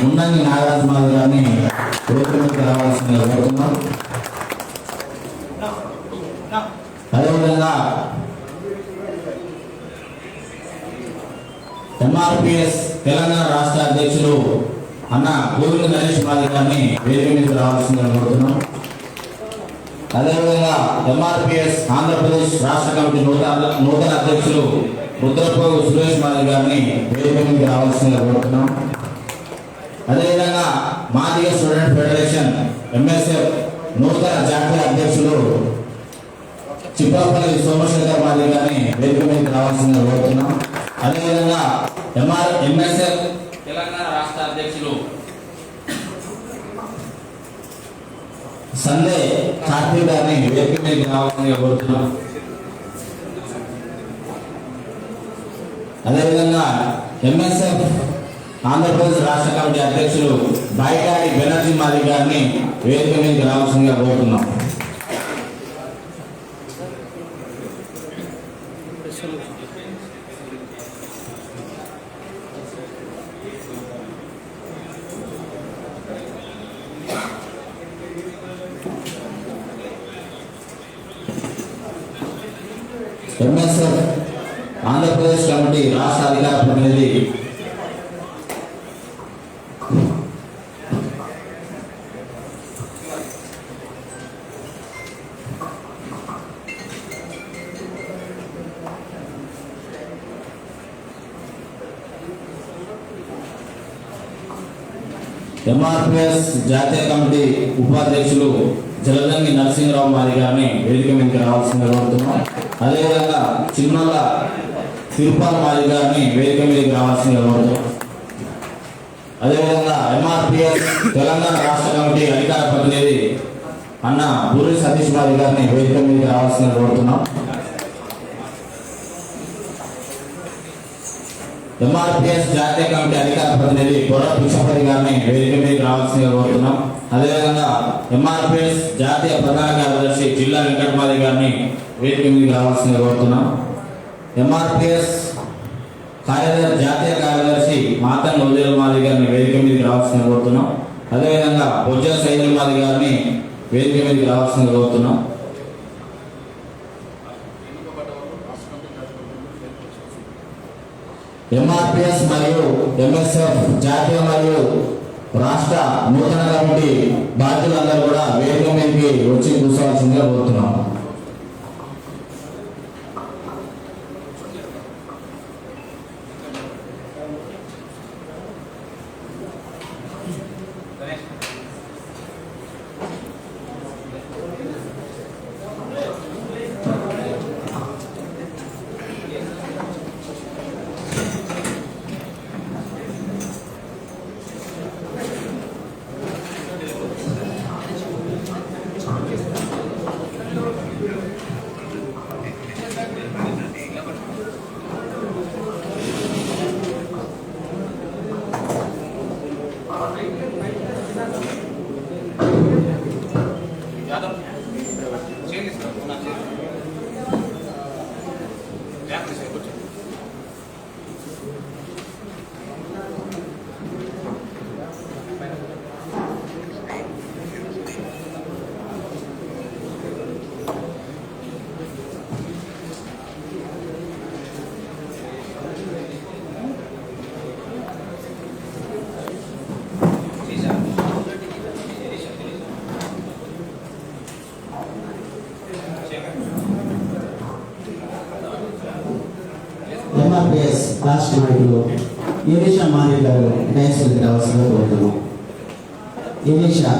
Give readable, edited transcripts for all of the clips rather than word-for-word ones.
ఉన్నంగి నాగరాజు మాధవ్ గారిని వేదికకు రావాల్సిందిగా కోరుతున్నాం. అదేవిధంగా ఎంఆర్పిఎస్ తెలంగాణ రాష్ట్ర అధ్యక్షులు అన్న గోవింద నరేష్ మాధవ్ గారిని వేదిక మీదకి రావాల్సిందిగా కోరుతున్నాం. అదేవిధంగా ఎంఆర్పిఎస్ ఆంధ్రప్రదేశ్ రాష్ట్ర కమిటీ నూతన అధ్యక్షులు రుద్రప్రభు సురేష్ మాధవ్ గారిని వేదిక మీదకి రావాల్సిందిగా కోరుతున్నాం. అదేవిధంగా మాదిగ స్టూడెంట్ ఫెడరేషన్ ఎంఎస్ఎఫ్ నూతన జాతీయ అధ్యక్షులు చిప్పలపల్లి సోమశేఖర్ మాదిగ గారిని వేదిక మీదకి రావాల్సిందిగా కోరుతున్నాం. అదేవిధంగా ఎంఎస్ఎఫ్ తెలంగాణ రాష్ట్ర అధ్యక్షులు సందే కార్తీక్ గారిని వేదిక మీదకి రావాల్సిందిగా కోరుతున్నాం. అదేవిధంగా ఎంఎస్ఎఫ్ ఆంధ్రప్రదేశ్ రాష్ట్ర కమిటీ అధ్యక్షులు బైకాడి బెనర్జీ మాదిగ గారిని వేదిక మీదకి రావాల్సిందిగా కోరుతున్నాం. ఎంఎస్ఎఫ్ ఆంధ్రప్రదేశ్ కమిటీ రాష్ట్ర అధికార ప్రతినిధి ఎంఆర్పిఎస్ జాతీయ కమిటీ ఉపాధ్యక్షులు జలదంగి నరసింహరావు మాదిగ గారిని వేదిక మీదకి రావాల్సిందిగా కోరుతున్నాం. అదేవిధంగా చిన్నల తిరుపాల మాదిగ గారిని వేదిక మీదకి రావాల్సిందిగా కోరుతున్నాం. అదేవిధంగా ఎంఆర్పిఎస్ తెలంగాణ రాష్ట్ర కమిటీ అధికార ప్రతినిధి అన్న బూరి సతీష్ మాదిగ గారిని వేదిక మీదకి రావాల్సిందిగా కోరుతున్నాం. ఎంఆర్పిఎస్ జాతీయ కమిటీ అధికార ప్రతినిధి కొర్ర పిచ్చపతి గారిని వేదిక మీదకి రావాల్సిందిగా కోరుతున్నాం. అదేవిధంగా ఎంఆర్పిఎస్ జాతీయ ప్రధాన కార్యదర్శి జిల్లా వెంకటమాది గారిని వేదిక మీదకి రావాల్సిందిగా కోరుతున్నాం. ఎంఆర్పిఎస్ జాతీయ కార్యదర్శి మాతన్ నోజల్ మాది గారిని వేదిక మీదకి రావాల్సిందిగా కోరుతున్నాం. అదేవిధంగా బొజ్జ సైదుల్ మాది గారిని వేదిక మీదకి రావాల్సిందిగా కోరుతున్నాం. ఎంఆర్పిఎస్ మరియు ఎంఎస్ఎఫ్ జాతీయ మరియు రాష్ట్ర నూతన కమిటీ బాధ్యులందరూ కూడా వేదిక మీదకి వచ్చి కూర్చోవాల్సిందిగా కోరుతున్నాం. ఎంఆర్పిఎస్ రాష్ట్ర నాయకులు యునీషా మాదిగ గారు డైరెక్టర్కి రావాల్సిందిగా కోరుతున్నాం. యునీషా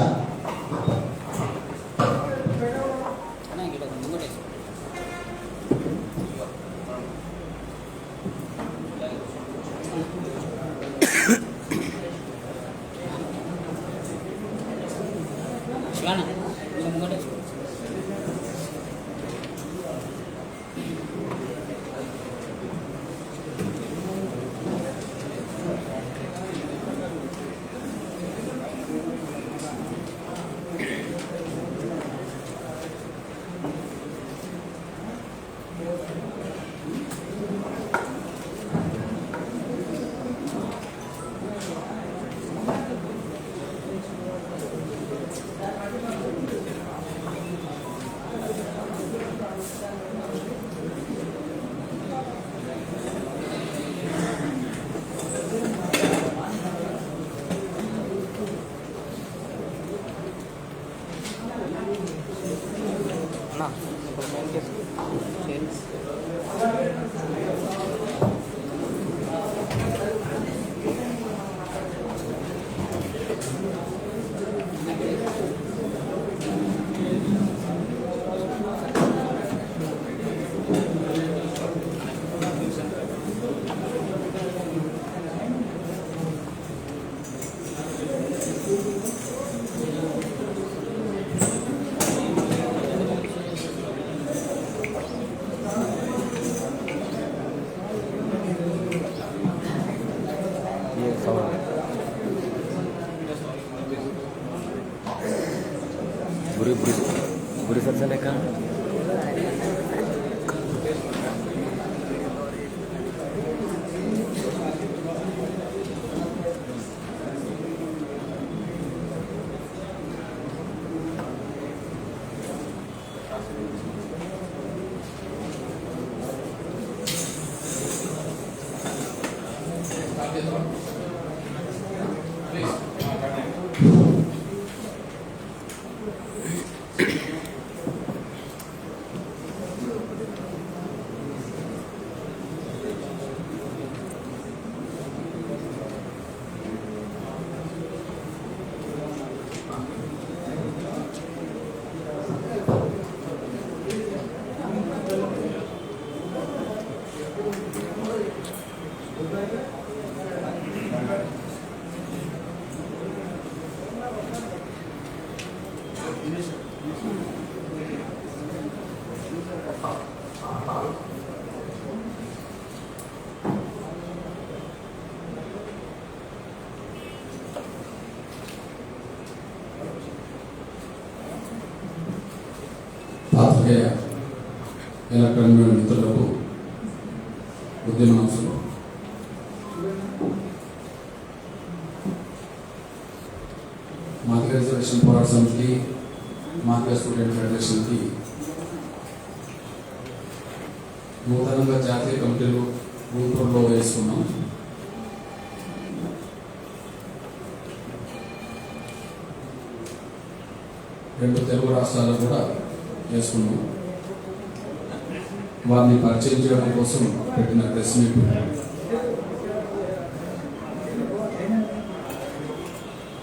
बुरी सर्जन है क्या? పాత్రికేయ ఎలక్ట్రానిక్ మీడియా మిత్రులకు ఉద్యమనసులు మాదిగ రిజర్వేషన్ పోరాట సమితి మాదిగ స్టూడెంట్ ఫెడరేషన్కి నూతనంగా జాతీయ కమిటీలు గుంటూరులో వేసుకున్నాం. రెండు తెలుగు రాష్ట్రాల్లో కూడా వేసుకున్నాం. వారిని పరిచయం చేయడం కోసం పెట్టిన ప్రెస్ మీట్.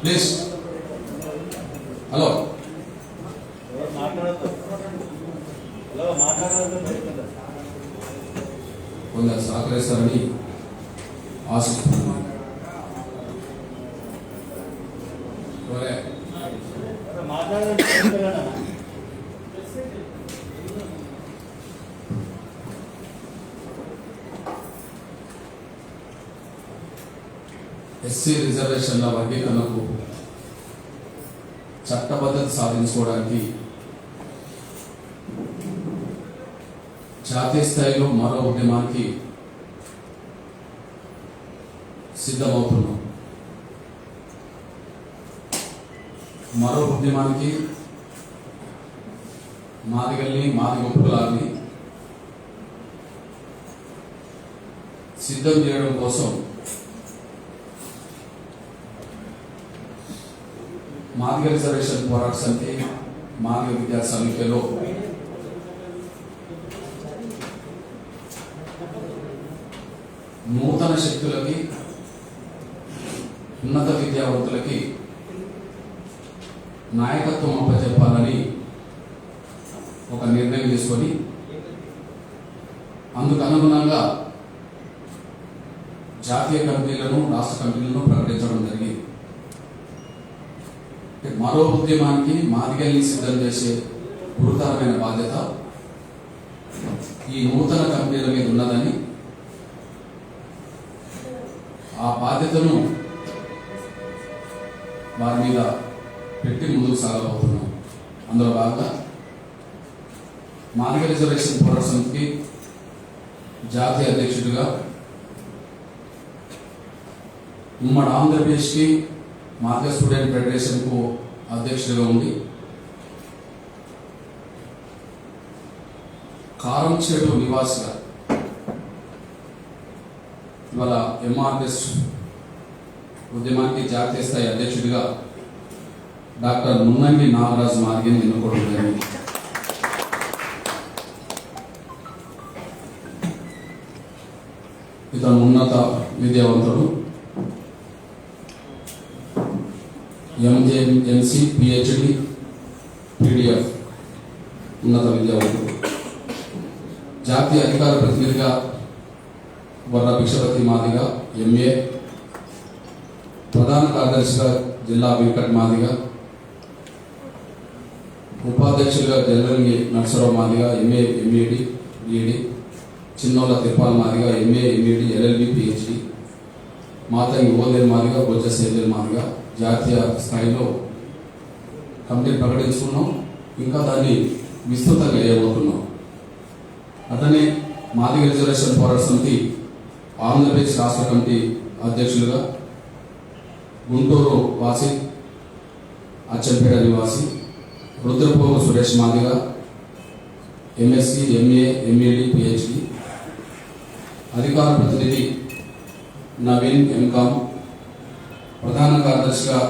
ప్లీజ్ హలో కొందరు సహకరిస్తారని ఆశిస్తున్నాను. ఎస్సీ రిజర్వేషన్ల వర్గీకరణకు చట్టబద్ధత సాధించుకోవడానికి జాతీయ స్థాయిలో మరో ఉద్యమానికి సిద్ధమవుతున్నాం. మరో ఉద్యమానికి మాదిగల్ని మాదిగ ఉపకులాల్ని సిద్ధం చేయడం కోసం మాదిగ రిజర్వేషన్ పోరాట సమితి మాదిగ విద్యా సమితిలో నూతన శక్తులకి ఉన్నత విద్యావంతులకి నాయకత్వం అప్పచెప్పాలని ఒక నిర్ణయం తీసుకొని అందుకు అనుగుణంగా జాతీయ కమిటీలను రాష్ట్ర కమిటీలను ప్రకటించడం జరిగింది. మరో ఉద్యమానికి మాదిగల్ని సిద్ధం చేసే గురుతరమైన బాధ్యత ఈ నూతన కమిటీల మీద ఉన్నదని, ఆ బాధ్యతను వారి మీద పెట్టి ముందుకు సాగబోతున్నాం. అందులో భాగంగా మాదిగ రిజర్వేషన్ పోరాట సమితికి జాతీయ అధ్యక్షుడిగా, ఉమ్మడి ఆంధ్రప్రదేశ్కి మాదిగ స్టూడెంట్ ఫెడరేషన్కు అధ్యక్షుడిగా ఉండి, కారంచేడు నివాసిగా ఇవాళ ఎంఆర్ఎస్ ఉద్యమానికి జాతీయ స్థాయి అధ్యక్షుడిగా డాక్టర్ మున్నంగి నాగరాజు మాదిగని ఎన్నుకోవడం జరిగింది. ఇతను ఉన్నత విద్యావంతుడు. ఎంజేఎంసీ పిహెచ్డి పీడిఎఫ్ ఉన్నత విద్యావంతులు. జాతీయ అధికార ప్రతినిధిగా వర్ర భిక్షపతి మాదిగ ఎంఏ, ప్రధాన కార్యదర్శిగా జిల్లా వెంకట్ మాదిగ, ఉపాధ్యక్షులుగా Janarangi Narasarao Madiga MA MEd BEd, Chinnolla Tirupala Madiga MA MEd LLB PhD, Matangi Odel Madiga Bojja Sedel Madiga జాతీయ స్థాయిలో కమిటీని ప్రకటించుకున్నాం. ఇంకా దాన్ని విస్తృతంగా చేయబోతున్నాం. అతనే మాదిగ రిజర్వేషన్ పోరాట సమితి ఆంధ్రప్రదేశ్ రాష్ట్ర కమిటీ అధ్యక్షులుగా గుంటూరు వాసి, అచ్చంపేట నివాసి Rudrapogu Suresh Madiga MSc MA MEd PhD, అధికార ప్రతినిధి నవీన్ ఎంకామ్, ప్రధాన కార్యదర్శిగా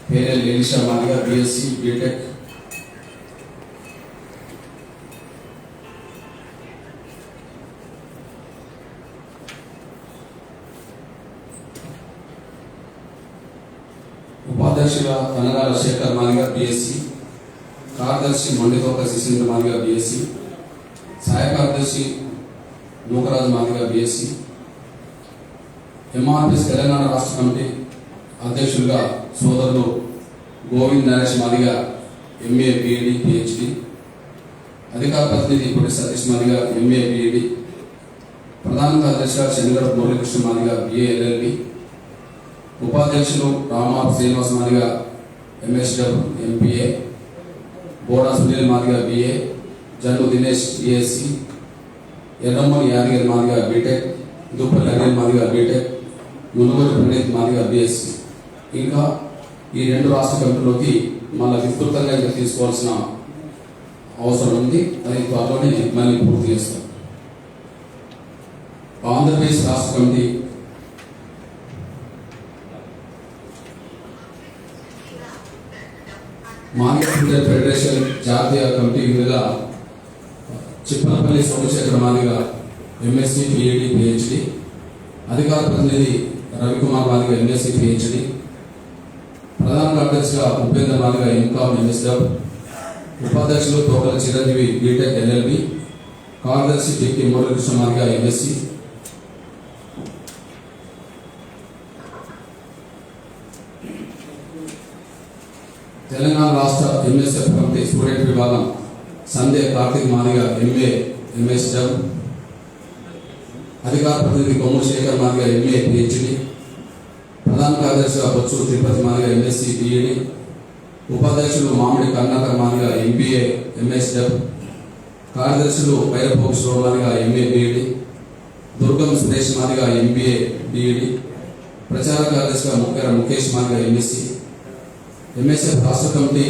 Perel Elisha Madiga BSc BTech, ఉపాధ్యక్షులుగా కనగాల శేఖర్ మాదిగ బిఎస్సి, కార్యదర్శి మండితోక శిశీంద్ర మాదిగ బిఎస్సి, సహాయ కార్యదర్శి నూకరాజు మాదిగ బిఎస్సి, ఎంఆర్పిఎస్ తెలంగాణ రాష్ట్ర కమిటీ అధ్యక్షులుగా సోదరులు Govind Naresh Madiga MA BEd PhD, అధికార ప్రతినిధి పొడి సతీష్ మాదిగ ఎంఏ బిఈడి, ప్రధాన కార్యదర్శిగా చంద్రగడ మురళీకృష్ణ మాదిగ బిఏ ఎల్ఎల్బి, ఉపాధ్యక్షులు Ramapu Srinivasa Madiga MSW MPA, Boda Sunil Madiga BA, Jannu Dinesh BSc, Errammani Yadagiri Madiga BTech, Duppal Anil Madiga BTech, Munugolu Praneeth Madiga BSc. ఇంకా ఈ రెండు రాష్ట్ర కమిటీలోకి మళ్ళీ విస్తృతంగా ఇంకా తీసుకోవాల్సిన అవసరం ఉంది. అది త్వరలోనే మళ్ళీ పూర్తి చేస్తాం. ఆంధ్రప్రదేశ్ రాష్ట్ర కమిటీ మాదిగ ఫెడరేషన్ జాతీయ కమిటీ విధంగా Chippalapalli Somashekara Madiga MSc PhD PhD, అధికార ప్రతినిధి రవికుమార్ మాదిగ ఎంఎస్సి పిహెచ్డి, ప్రధాన కార్యదర్శిగా ఉపేంద్ర మాదిగ ఎంకామ్ ఎంఎస్డబ్, ఉపాధ్యక్షులు తోకల చిరంజీవి బీటెక్ ఎల్ఎల్బి, కార్యదర్శి టికి మురళీకృష్ణ మాదిగ ఎంఎస్సి, తెలంగాణ రాష్ట్ర ఎంఎస్ఎఫ్ కమిటీ స్టూడెంట్ విభాగం సందే కార్తిక్ మాదిగ ఎంఏ ఎంఎస్డబ్, అధికార ప్రతినిధి కొమ్ము శేఖర్ మాదిగ ఎంఏ పిహెచ్డి, ప్రధాన కార్యదర్శిగా బొత్సు తిరుపతి మాదిగ ఎంఎస్సి బిఈడి, ఉపాధ్యక్షులు మామిడి కర్ణాకర్ మాదిగ ఎంబీఏ ఎంఎస్డబ్, కార్యదర్శులు వైరపోగు శివ మాదిగ ఎంఏ బిఈడి, దుర్గం సురేష్ మాదిగ ఎంబీఏ బిఈడి, ప్రచార కార్యదర్శిగా ముఖ్యర ముఖేష్ మాదిగ ఎంఎస్సి, ఎంఎస్ఎఫ్ రాష్ట్ర కమిటీ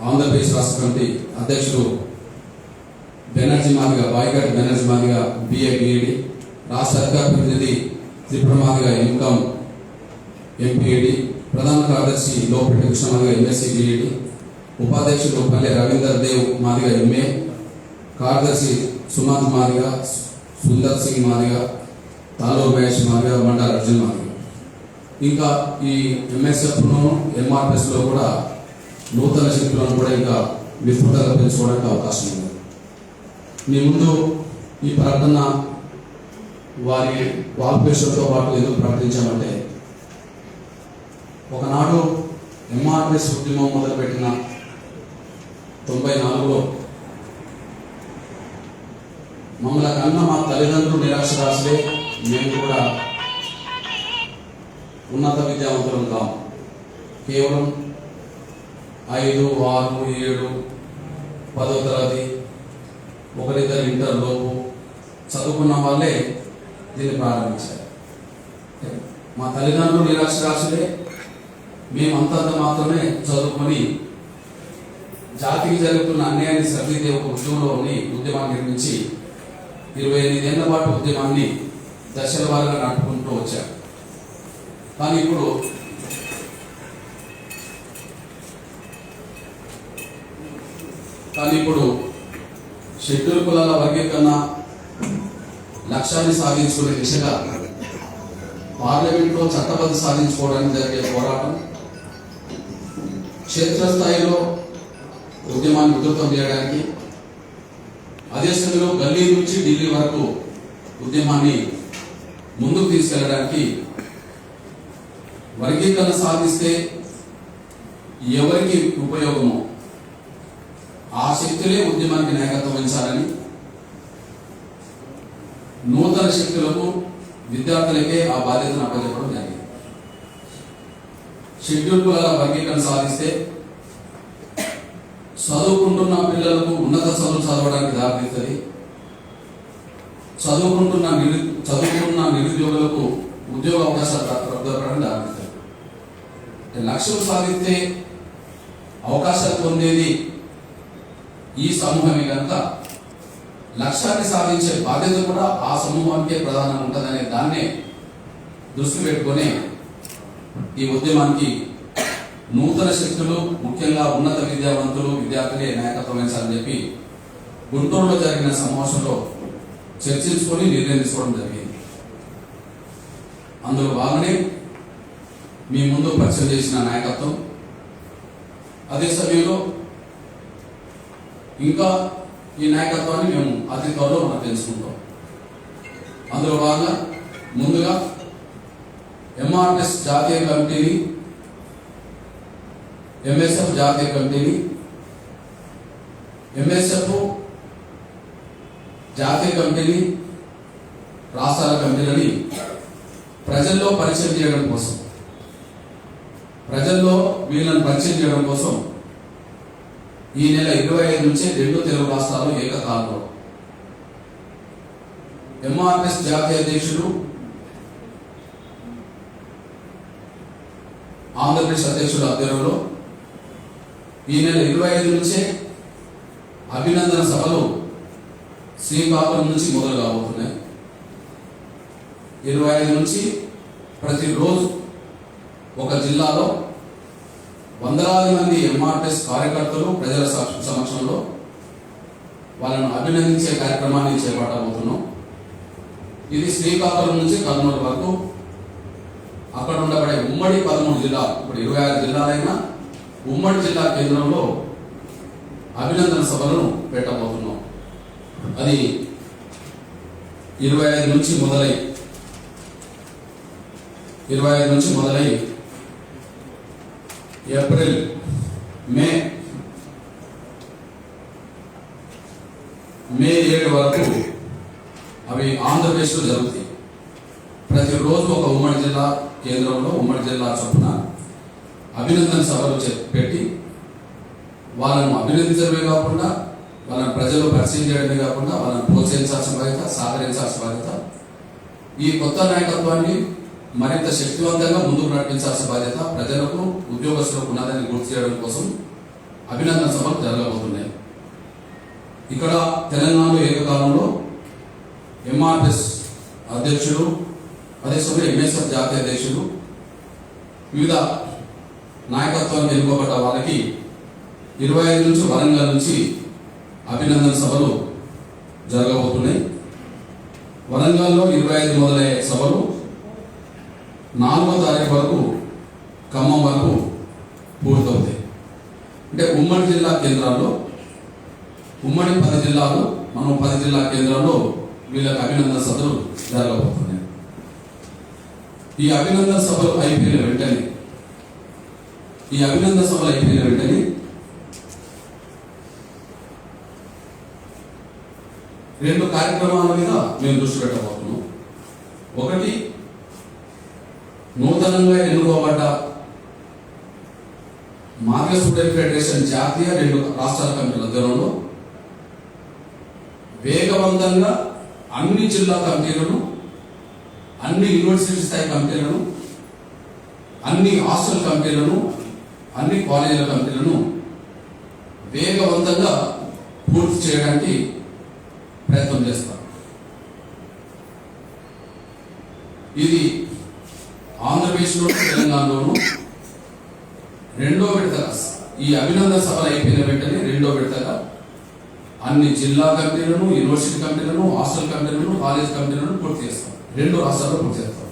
ఆంధ్రప్రదేశ్ రాష్ట్ర కమిటీ అధ్యక్షులు బెనర్జీ మాదిగ బాయిగట్ బెనర్జీ మాదిగ బిఏ బిఈడి, రాష్ట్ర అధికార ప్రతినిధి త్రిపుర మాదిగ ఎంకామ్ ఎంపీఈడి, ప్రధాన కార్యదర్శి లోపెట్టి కృష్ణ మాదిగ ఎంఎస్సి బిఈడి, ఉపాధ్యక్షులు పల్లె రవీందర్ దేవ్ మాదిగ ఎంఏ, కార్యదర్శి సుమంత్ మాదిగ, సుందర్ సింగ్ మాదిగ, తాలూరు మహేష్ మాదిగ, బండారు అర్జున్ మాదిగ. ఇంకా ఈ ఎంఎస్ఎఫ్ను ఎంఆర్పిఎస్లో కూడా నూతన శక్తులను కూడా ఇంకా విస్తృతంగా పెంచుకోవడానికి అవకాశం ఉంది. మీ ముందు ఈ ప్రకటన వారి వాల్పేషన్తో పాటు ఎందుకు ప్రకటించామంటే, ఒకనాడు ఎంఆర్పిఎస్ ఉద్యమం మొదలుపెట్టిన 94లో మమ్మల్ని కన్నా మా తల్లిదండ్రులు నిరక్షరాస్యులే, మేము కూడా ఉన్నత విద్యావంతులం కాము. కేవలం 5, 6, 7, 10వ తరగతి, ఒకరిద్దరు ఇంటర్ లోపు చదువుకున్న వాళ్ళే దీన్ని ప్రారంభించారు. మా తల్లిదండ్రులు నిరక్షరాస్యులే, మేము అంతంత మాత్రమే చదువుకొని జాతికి జరుగుతున్న అన్యాయాన్ని సరిదిద్దే ఒక ఉద్యమాన్ని నిర్మించి 28 ఏళ్ల పాటు ఉద్యమాన్ని దశల వారీగా నడుపుకుంటూ వచ్చారు. కానీ ఇప్పుడు షెడ్యూల్ కులాల వర్గీకరణ లక్ష్యాన్ని సాధించుకునే దిశగా పార్లమెంట్లో చట్టబద్ధ సాధించుకోవడానికి జరిగే పోరాటం క్షేత్రస్థాయిలో ఉద్యమాన్ని ఉధృతం చేయడానికి, అదే సమయంలో గల్లీ నుంచి ఢిల్లీ వరకు ఉద్యమాన్ని ముందుకు తీసుకెళ్ళడానికి వర్గీకరణ సాధిస్తే ఎవరికి ఉపయోగమో ఆ శక్తులే ఉద్యమానికి నాయకత్వం వహించాలని, నూతన శక్తులకు విద్యార్థులకే ఆ బాధ్యతను అప్పచెప్పడం జరిగింది. షెడ్యూల్ కులాల వర్గీకరణ సాధిస్తే చదువుకుంటున్న పిల్లలకు ఉన్నత చదువులు చదవడానికి దారితీస్తుంది, చదువుకుంటున్న నిరుద్యోగులకు ఉద్యోగ అవకాశాలు దొరకడానికి దారితీస్తుంది. లక్ష్యం సాధిస్తే అవకాశాలు పొందేది ఈ సమూహమే కనుక లక్ష్యాన్ని సాధించే బాధ్యత కూడా ఆ సమూహానికే ప్రధానంగా ఉంటుందనే దాన్నే దృష్టి పెట్టుకొని ఈ ఉద్యమానికి నూతన శక్తులు, ముఖ్యంగా ఉన్నత విద్యావంతులు, విద్యార్థులే నాయకత్వం వహించాలని చెప్పి గుంటూరులో జరిగిన సమావేశంలో చర్చించుకొని నిర్ణయం తీసుకోవడం జరిగింది. అందులో భాగంగానే మీ ముందు పరిచయం చేసిన నాయకత్వం, అదే సమయంలో ఇంకా ఈ నాయకత్వాన్ని మేము అతి త్వరలో మనం తెలుసుకుంటాం. అందులో భాగంగా ముందుగా ఎంఆర్ఎస్ జాతీయ కమిటీని, ఎంఎస్ఎఫ్ జాతీయ కమిటీని, ఎంఎస్ఎఫ్ జాతీయ కమిటీని, రాష్ట్రాల కమిటీలని ప్రజల్లో పరిచయం చేయడం కోసం, ప్రజల్లో వీళ్ళని పరిచయం చేయడం కోసం ఈ నెల 25 నుంచి 2 తెలుగు రాష్ట్రాలు ఏకకాలంలో ఎంఆర్ఎస్ జాతీయ అధ్యక్షుడు, ఆంధ్రప్రదేశ్ అధ్యక్షుడు ఆధ్వర్యంలో ఈ నెల 25 నుంచే అభినందన సభలు శ్రీకాకుళం నుంచి మొదలు కాబోతున్నాయి. 25 నుంచి ప్రతిరోజు ఒక జిల్లాలో వందలాది మంది ఎంఆర్ఎస్ కార్యకర్తలు ప్రజల సమక్షంలో వాళ్ళను అభినందించే కార్యక్రమాన్ని చేపట్టబోతున్నాం. ఇది శ్రీకాకుళం నుంచి కర్నూలు వరకు అక్కడ ఉండబడే ఉమ్మడి 13 జిల్లాలు, ఇప్పుడు 26 జిల్లాలైనా ఉమ్మడి జిల్లా కేంద్రంలో అభినందన సభలను పెట్టబోతున్నాం. అది 25 నుంచి మొదలై ఏప్రిల్, మే 7 వరకు అవి ఆంధ్రప్రదేశ్లో జరుగుతాయి. ప్రతిరోజు ఒక ఉమ్మడి జిల్లా కేంద్రంలో ఉమ్మడి జిల్లా చొప్పున అభినందన సభలు పెట్టి వాళ్ళను అభినందించడమే కాకుండా, వాళ్ళని ప్రజలు పరిచయం చేయడమే కాకుండా, వాళ్ళని ప్రోత్సహించాల్సిన బాధ్యత, సహకరించాల్సిన బాధ్యత, ఈ కొత్త నాయకత్వాన్ని మరింత శక్తివంతంగా ముందుకు నడిపించాల్సిన బాధ్యత ప్రజలకు, ఉద్యోగస్తులకు ఉన్నదని గుర్తు చేయడం కోసం అభినందన సభలు జరగబోతున్నాయి. ఇక్కడ తెలంగాణలో ఏకకాలంలో ఎంఆర్ఎస్ అధ్యక్షుడు, అదే సమయంలో ఎంఎస్ఎఫ్ జాతీయ అధ్యక్షుడు, వివిధ నాయకత్వాన్ని ఎన్నుకోబడ్డ వారికి 25 నుంచి వరంగల్ నుంచి అభినందన సభలు జరగబోతున్నాయి. వరంగల్లో 25 మొదలయ్యే సభలు 4వ తారీఖు వరకు ఖమ్మం వరకు పూర్తవుతాయి. అంటే ఉమ్మడి జిల్లా కేంద్రాల్లో, ఉమ్మడి 10 జిల్లాలు, మనం 10 జిల్లా కేంద్రాల్లో వీళ్ళకి అభినందన సభలు జరగబోతున్నాయి. ఈ అభినందన సభలు అయిపోయిన వెంటనే 2 కార్యక్రమాల మీద మేము దృష్టి పెట్టబోతున్నాం. ఒకటి, నూతనంగా ఎన్నుకోబడ్డ మార్కెట్ స్టూడెంట్ ఫెడరేషన్ జాతీయ 2 రాష్ట్రాల కమిటీల ఆధ్వర్యంలో వేగవంతంగా అన్ని జిల్లా కమిటీలను, అన్ని యూనివర్సిటీ స్థాయి కమిటీలను, అన్ని హాస్టల్ కమిటీలను, అన్ని కాలేజీల కమిటీలను వేగవంతంగా పూర్తి చేయడానికి ప్రయత్నం చేస్తాం. ఇది ఆంధ్రప్రదేశ్లోను, తెలంగాణలోను 2వ విడతగా, ఈ అభినందన సభలు అయిపోయిన వెంటనే 2వ విడతగా అన్ని జిల్లా కమిటీలను, యూనివర్సిటీ కమిటీలను, హాస్టల్ కమిటీలను, కాలేజ్ కమిటీలను పూర్తి చేస్తాం. 2 రాష్ట్రాల్లో పూర్తి చేస్తాం.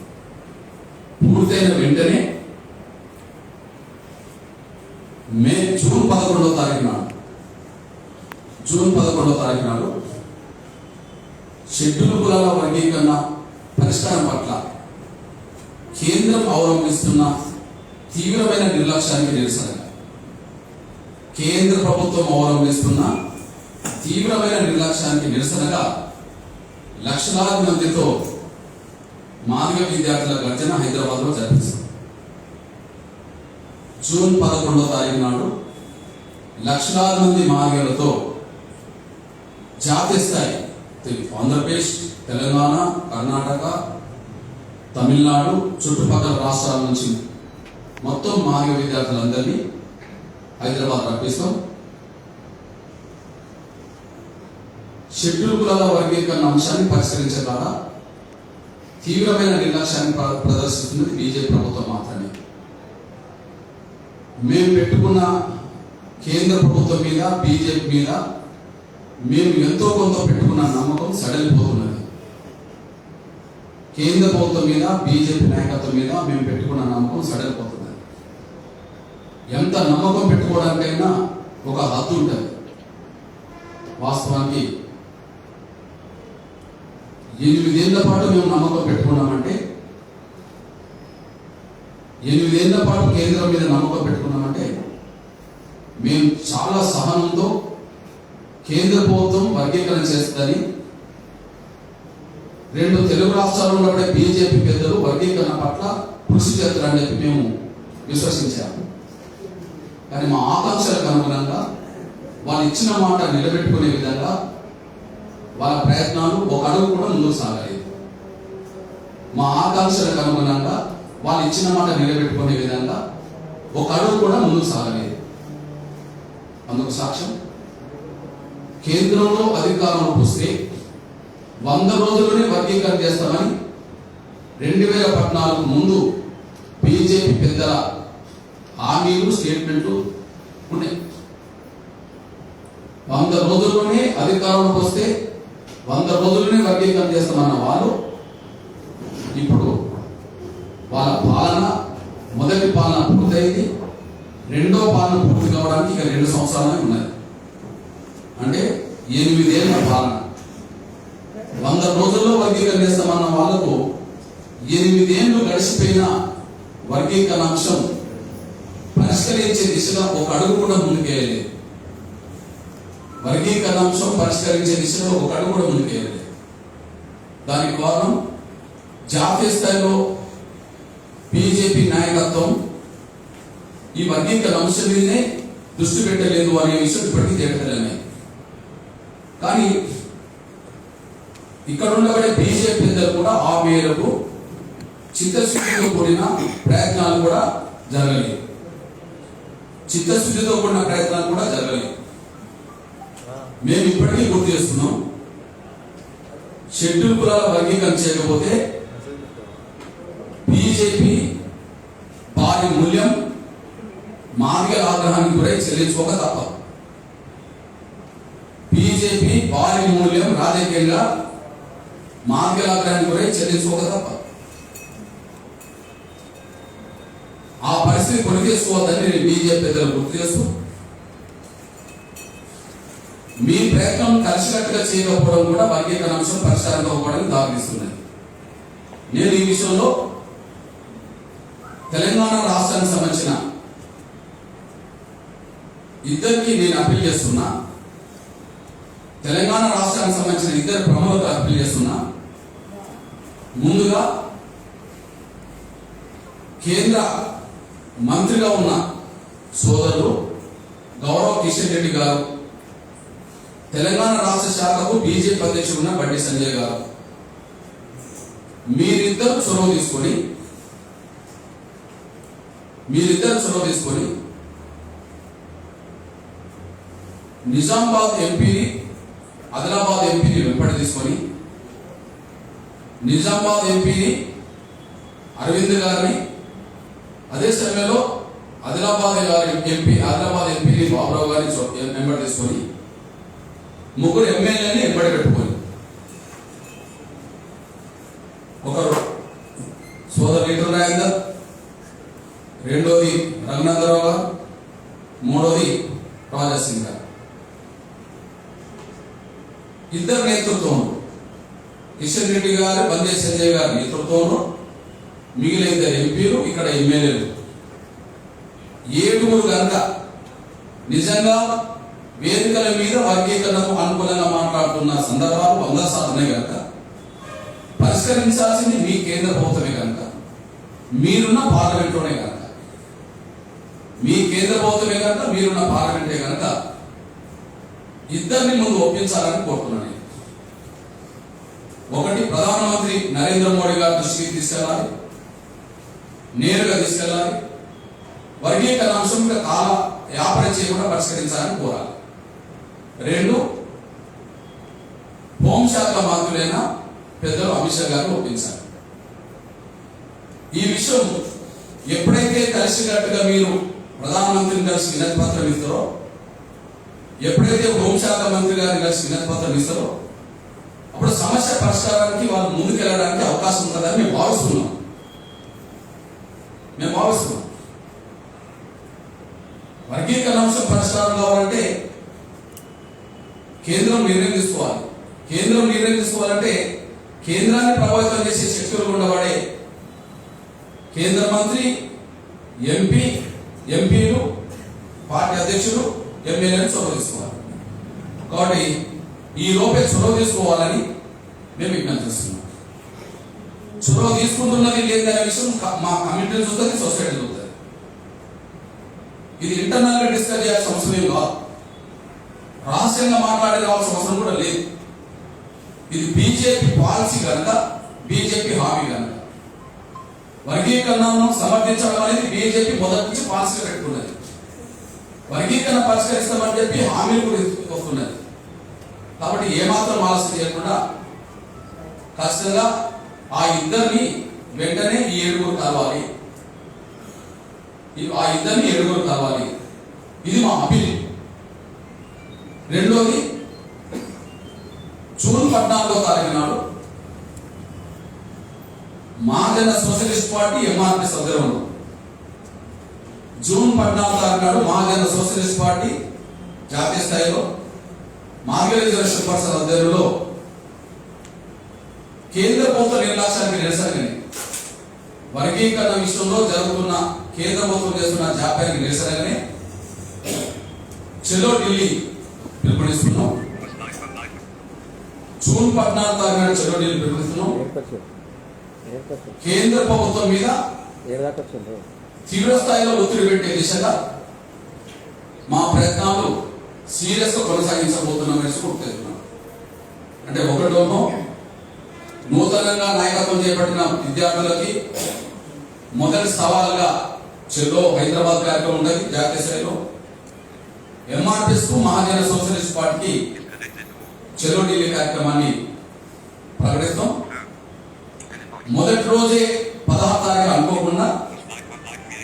పూర్తయిన వెంటనే జూన్ 11వ తారీఖు నాడు షెడ్యూల్ కులాల వర్గీకరణ పరిష్కారం పట్ల కేంద్రం అవలంబిస్తున్న తీవ్రమైన నిర్లక్ష్యానికి నిరసనగా, కేంద్ర ప్రభుత్వం అవలంబిస్తున్న తీవ్రమైన నిర్లక్ష్యానికి నిరసనగా లక్షలాది మందితో మాదిగ విద్యార్థుల గర్జన హైదరాబాద్లో జరిపిస్తారు. జూన్ 11వ తారీఖు నాడు లక్షలాది మంది మాదిగలతో జాతీయ స్థాయి ఆంధ్రప్రదేశ్, తెలంగాణ, కర్ణాటక, తమిళనాడు చుట్టుపక్కల రాష్ట్రాల నుంచి మొత్తం మాదిగ విద్యార్థులందరినీ హైదరాబాద్ రప్పిస్తాం. షెడ్యూల్ కులాల వర్గీకరణ అంశాన్ని పరిష్కరించే ద్వారా తీవ్రమైన నిర్లక్ష్యాన్ని ప్రదర్శిస్తున్నది బీజేపీ ప్రభుత్వం మాత్రమే. మేము పెట్టుకున్న కేంద్ర ప్రభుత్వం మీద, బీజేపీ మీద మేము ఎంతో కొంత పెట్టుకున్న నమ్మకం సడలిపోతున్నది. కేంద్ర ప్రభుత్వం మీద, బీజేపీ నాయకత్వం మీద మేము పెట్టుకున్న నమ్మకం సడలిపోతున్నది. ఎంత నమ్మకం పెట్టుకోవడానికైనా ఒక హద్దు ఉంటుంది. వాస్తవానికి 8 ఏళ్ల పాటు మేము నమ్మకం పెట్టుకున్నామంటే, 8 ఏళ్ల పాటు కేంద్రం మీద నమ్మకం పెట్టుకున్నామంటే మేము చాలా సహనంతో కేంద్ర ప్రభుత్వం వర్గీకరణ చేస్తుందని, 2 తెలుగు రాష్ట్రాల్లో ఉన్నప్పుడే బీజేపీ పెద్దలు వర్గీకరణ పట్ల కృషి చేస్తారని చెప్పి మేము విశ్వసించాము. కానీ మా ఆకాంక్షలకు అనుగుణంగా వాళ్ళు ఇచ్చిన మాట నిలబెట్టుకునే విధంగా వాళ్ళ ప్రయత్నాలు ఒక అడుగు కూడా ముందుకు సాగలేదు. మా ఆకాంక్షలకు అనుగుణంగా వాళ్ళు ఇచ్చిన మాట నిలబెట్టుకునే విధంగా ఒక అడుగు కూడా ముందుకు సాగలేదు. అందుకు సాక్ష్యం, కేంద్రంలో అధికారంలోకి వస్తే 100 రోజుల్లోనే వర్గీకరణ చేస్తామని 2014 ముందు బీజేపీ పెద్దల హామీలు, స్టేట్మెంట్లు ఉన్నాయి. 100 రోజుల్లోనే అధికారంలోకి వస్తే 100 రోజుల్లోనే వర్గీకరణ చేస్తామన్న వాళ్ళు ఇప్పుడు వాళ్ళ పాలన, మొదటి పాలన పూర్తయింది, రెండో పాలన పూర్తి కావడానికి ఇక 2 సంవత్సరాలే ఉన్నాయి. అంటే 8 ఏళ్ల పాలన. 100 రోజుల్లో వర్గీకరణ చేస్తామన్న వాళ్లకు 8 ఏళ్లు గడిచిపోయిన వర్గీకరణ అంశం పరిష్కరించే దిశగా ఒక అడుగు కూడా ముందుకేయలేదు. వర్గీకరణ అంశం పరిష్కరించే దిశలో ఒక అడుగు కూడా ముందుకేయలేదు. దానికి కారణం జాతీయ స్థాయిలో బీజేపీ నాయకత్వం ఈ వర్గీకరణ అంశం మీదనే దృష్టి పెట్టలేదు అనే విషయం ఇప్పటికీ తేటతెల్లమే. కానీ ఇక్కడ ఉండబడే బీజేపీ పెద్దలు కూడా ఆ మేరకు చిత్తశుద్ధితో కూడిన ప్రయత్నాలు కూడా జరగలేదు. మేము ఇప్పటికీ గుర్తు చేస్తున్నాం, షెడ్యూల్ కులాల వర్గీకరణ చేయకపోతే బీజేపీ భారీ మూల్యం మాదిగల ఆగ్రహానికి గురై చెల్లించుకోక తప్పదు. బీజేపీ భారీ మూల్యం రాజకీయంగా మాదిగల ఆగ్రహానికి గురై చెల్లించుకోక తప్పదు. ఆ పరిస్థితి కొని చేసుకోవద్దని నేను బీజేపీ పెద్దలు గుర్తు చేస్తూ, మీ ప్రయత్నం కలిసికట్టుగా చేయకపోవడం కూడా వర్గీకరణ అంశం పరిష్కారం కావడానికి దారితీస్తున్నది. నేను ఈ విషయంలో తెలంగాణ రాష్ట్రానికి సంబంధించిన ఇద్దరికి నేను అప్పీల్ చేస్తున్నా. తెలంగాణ రాష్ట్రానికి సంబంధించిన 2 ప్రముఖులకు అప్పీల్ చేస్తున్నా. ముందుగా కేంద్ర మంత్రిగా ఉన్న సోదరులు గౌరవ కిషన్ రెడ్డి గారు, తెలంగాణ రాష్ట్ర శాఖకు బీజేపీ అధ్యక్షుడు ఉన్న బండి సంజయ్ గారు, మీరిద్దరు చొరవ తీసుకొని నిజామాబాద్ ఎంపీని, ఆదిలాబాద్ ఎంపీని వెంబడి తీసుకొని నిజామాబాద్ ఎంపీని అరవింద్ గారిని, అదే సమయంలో ఆదిలాబాద్ ఎంపీని బాబురావు గారిని వెంబడి తీసుకొని 3 ఎమ్మెల్యేని వెంబడి పెట్టుకొని, ఒకరు సోదరు ఈటల రాజేందర్, రెండోది రఘునందరావు గారు, మూడోది రాజా సింగ్ గారు. ఇద్దరు నేతృత్వంలో కిషన్ రెడ్డి గారు, బందే సంజయ్ గారి నేతృత్వంలో మిగిలిన ఇద్దరు ఎంపీలు, ఇక్కడ ఎమ్మెల్యేలు 7 కనుక నిజంగా వేదికల మీద వర్గీకరణకు అనుకూలంగా మాట్లాడుతున్న సందర్భాలు 100% ఉన్నాయి కనుక పరిష్కరించాల్సింది మీ కేంద్ర ప్రభుత్వమే కనుక, మీరున్న పార్లమెంట్లోనే కనుక, మీ కేంద్ర ప్రభుత్వమే కనుక, మీరున్న పార్లమెంటే కనుక ఇద్దరిని ముందు ఒప్పించాలని కోరుతున్నాను. ఒకటి, ప్రధానమంత్రి నరేంద్ర మోడీ గారి దృష్టికి తీసుకెళ్ళాలి, నేరుగా తీసుకెళ్ళాలి. వర్గీకరణ అంశం కాల వ్యాపారం చేయకుండా పరిష్కరించాలని కోరాలి. 2, హోంశాఖ మంత్రులైన పెద్దలు అమిత్ షా గారిని ఒప్పించాలి. ఈ విషయం ఎప్పుడైతే కలిసికట్టుగా మీరు ప్రధానమంత్రిని కలిసి వినతి పత్రం ఇస్తారో, ఎప్పుడైతే హోంశాఖ మంత్రి గారిని కలిసి వినతి పత్రం ఇస్తారో, అప్పుడు సమస్య పరిష్కారానికి వాళ్ళు ముందుకెళ్ళడానికి అవకాశం ఉంటుందని మేము భావిస్తున్నాం. వర్గీకరణ అంశం పరిష్కారం కావాలంటే కేంద్రం నిర్ణయం తీసుకోవాలి. తీసుకోవాలంటే కేంద్రాన్ని ప్రభావితం చేసే శక్తులు ఉండబడే కేంద్ర మంత్రి, ఎంపీలు, పార్టీ అధ్యక్షులు, ఎమ్మెల్యేలు చొరవ తీసుకోవాలి. కాబట్టి ఈ లోపే చొరవ తీసుకోవాలని మేము విజ్ఞప్తి చేస్తున్నాం. చొరవ తీసుకుంటున్నది లేదనే విషయం మా కమిటీ చూస్తుంది, సొసైటీ చూస్తుంది. ఇది ఇంటర్నల్ గా డిస్కస్ చేయాల్సిన అవసరం ఏం కాదు, రహస్యంగా మాట్లాడే రావాల్సిన అవసరం కూడా లేదు. ఇది బీజేపీ పాలసీ కనుక, బీజేపీ హామీ కనుక వర్గీకరణను సమర్థించడం అనేది బీజేపీ మొదటి నుంచి పాలసీ పెట్టుకున్నది. వర్గీకరణ పరిష్కరిస్తామని చెప్పి హామీలు కూడా వస్తున్నది. కాబట్టి ఏమాత్రం ఆలస్యం చేయకుండా ఖచ్చితంగా ఆ ఇద్దరిని వెంటనే ఈ 7 కలవాలి. ఇది మా అప్పీల్. రెండోది, జూన్ 14వ తారీఖు నాడు మహాజన సోషలిస్ట్ పార్టీ ఎంఆర్పీ సభ్యులు, జూన్ 14వ తారీఖు నాడు మహాజన సోషలిస్ట్ పార్టీ జాతీయ స్థాయిలో మార్గదర్శక పరిషత్ అధ్యయనంలో కేంద్ర ప్రభుత్వ నిర్లక్ష్యానికి నిరసనగా వర్గీకరణ విషయంలో జరుగుతున్న కేంద్ర ప్రభుత్వం చేస్తున్న జాప్యానికి నిరసనగానే చలో ఢిల్లీ పిలుపునిస్తున్నాం. జూన్ 14వ తారీఖు నాడు చలో ఢిల్లీ పిలుపునిస్తున్నాం. కేంద్ర ప్రభుత్వం మీద తీవ్ర స్థాయిలో ఒత్తిడి పెట్టే దిశగా మా ప్రయత్నాలు సీరియస్ గా కొనసాగించబోతున్నామని గుర్తిస్తున్నాం. అంటే ఒకటోమో నూతనంగా నాయకత్వం చేపట్టిన విద్యార్థులకి మొదటి సవాలుగా చెల్లో హైదరాబాద్ కార్యక్రమం ఉండదు జాతీయ స్థాయిలో. ఎంఆర్పిఎస్ కు మహాజన సోషలిస్ట్ పార్టీకి చెలో ఢిల్లీ కార్యక్రమాన్ని ప్రకటిస్తాం. మొదటి రోజే 16వ తారీఖు అనుకోకుండా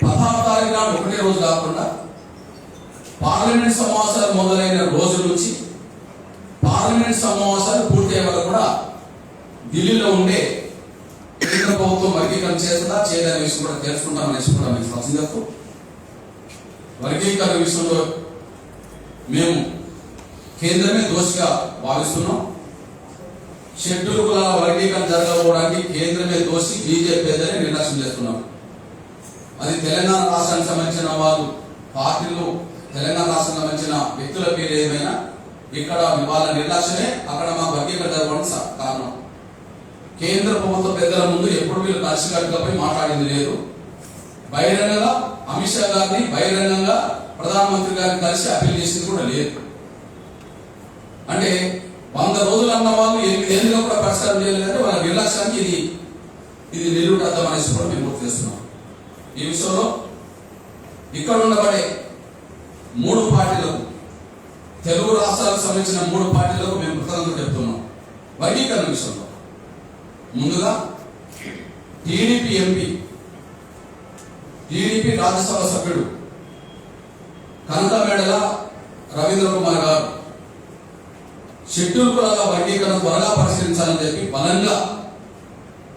16వ తారీఖు నాడు ఒకటే రోజు కాకుండా పార్లమెంట్ సమావేశాలు మొదలైన రోజు నుంచి పార్లమెంట్ సమావేశాలు పూర్తయ్యే వరకు కూడా ఢిల్లీలో ఉండే కేంద్ర ప్రభుత్వం వర్గీకరణ చేస్తుందా చేయదనే విషయం కూడా తెలుసుకుంటామని కూడా మీకు స్పష్టంగా. వర్గీకరణ విషయంలో మేము కేంద్రమే దోషిగా భావిస్తున్నాం. షెడ్యూల్ కులాల వర్గీకరణ జరగకపోవడానికి కేంద్రమే దోషి, బీజేపీ పెద్దనే నిర్లక్ష్యం చేస్తున్నాం. అది తెలంగాణ రాష్ట్రానికి సంబంధించిన వాళ్ళు పార్టీలు, తెలంగాణ రాష్ట్రానికి సంబంధించిన వ్యక్తుల పేరు ఏమైనా ఇక్కడ వాళ్ళ నిర్లక్ష్యమే అక్కడ మా వర్గీకరణ జరగడానికి కారణం. కేంద్ర ప్రభుత్వ పెద్దల ముందు ఎప్పుడు వీళ్ళు కలిసికట్టుగా మాట్లాడింది లేదు. బహిరంగంగా అమిత్ షా గారిని, బహిరంగంగా ప్రధానమంత్రి గారిని కలిసి అప్పీల్ చేసింది కూడా లేదు. అంటే 100 రోజులు అన్న వాళ్ళు 8 ఏళ్ళుగా కూడా పరిష్కారం చేయలేదంటే వాళ్ళ నిర్లక్ష్యానికి ఇది నిలువుటద్దం అనేసి కూడా మేము గుర్తు చేస్తున్నాం. ఈ విషయంలో ఇక్కడ ఉండబడే 3 పార్టీలకు, తెలుగు రాష్ట్రాలకు సంబంధించిన 3 పార్టీలకు మేము కృతజ్ఞతలు చెప్తున్నాం. వర్గీకరణ విషయంలో ముందుగా టీడీపీ ఎంపీ, టీడీపీ రాజ్యసభ సభ్యుడు కనకమేడల రవీంద్ర కుమార్ గారు షెడ్యూల్ కులాల వర్గీకరణ త్వరగా పరిశీలించాలని చెప్పి బలంగా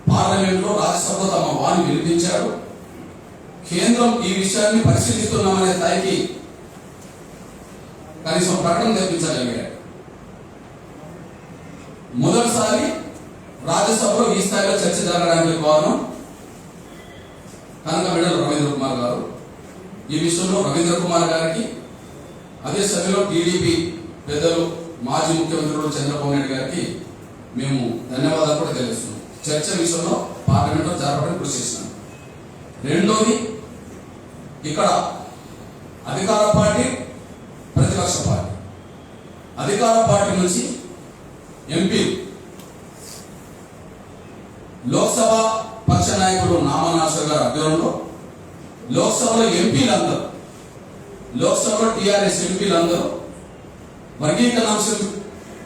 పార్లమెంట్లో, రాజ్యసభలో తమ వాణి వినిపించారు. కేంద్రం ఈ విషయాన్ని పరిశీలిస్తున్నామనే స్థాయికి కనీసం ప్రకటన తెప్పించగలిగారు. మొదటిసారి రాజ్యసభలో ఈ స్థాయిలో చర్చ జరగడానికి కారణం కనుక మెడల్ రవీంద్ర కుమార్ గారు. ఈ విషయంలో రవీంద్ర కుమార్ గారికి, అదే సమయంలో టీడీపీ పెద్దలు మాజీ ముఖ్యమంత్రులు చంద్రబాబు నాయుడు గారికి మేము ధన్యవాదాలు కూడా తెలుస్తున్నాం. చర్చ విషయంలో పార్లమెంట్లో జరపడానికి కృషి చేసినాం. రెండోది, ఇక్కడ అధికార పార్టీ, ప్రతిపక్ష పార్టీ, అధికార పార్టీ నుంచి ఎంపీ, లోక్సభ పక్ష నాయకులు నామనాథ్ గారి అభ్యర్థులు, లోక్సభలో ఎంపీలందరూ, లోక్సభలో టీఆర్ఎస్ ఎంపీలందరూ వర్గీకరణ అంశం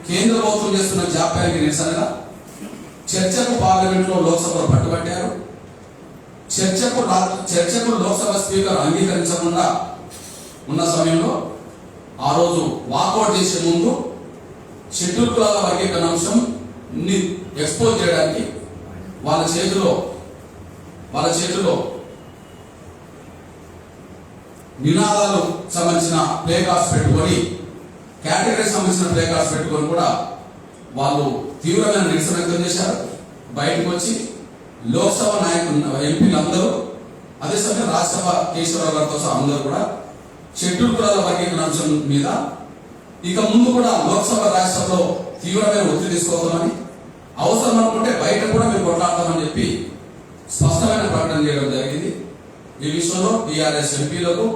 కేంద్ర ప్రభుత్వం చేస్తున్న జాప్యానికి నిరసనగా చర్చకు పార్లమెంట్లో లోక్సభలో పట్టుబట్టారు. చర్చకు లోక్సభ స్పీకర్ అంగీకరించకుండా ఉన్న సమయంలో ఆ రోజు వాకౌట్ చేసే ముందు షెడ్యూల్ కులాల వర్గీకరణ అంశం ఎక్స్పోజ్ చేయడానికి వాళ్ళ చేతిలో నినాదాలు సంబంధించిన ప్లే కార్డ్స్ పెట్టుకొని, కేటగిరీకి సంబంధించిన ప్లే కార్డ్స్ పెట్టుకొని కూడా వాళ్ళు తీవ్రమైన నిరసన వ్యక్తం చేశారు. బయటకు వచ్చి లోక్సభ నాయకులు, ఎంపీలందరూ, అదే సమయం రాజ్యసభ కేశవరావు గారితో సహా అందరూ కూడా షెడ్యూల్ కులాల వర్గీకరణ అంశం మీద ఇక ముందు కూడా లోక్సభ, రాజ్యసభలో తీవ్రమైన ఒత్తిడి తీసుకోవద్దామని, అవసరం అనుకుంటే బయట కూడా మేము కొట్లాడతామని చెప్పి స్పష్టమైన ప్రకటన చేయడం జరిగింది. ఈ విషయంలో టీఆర్ఎస్ ఎంపీలకు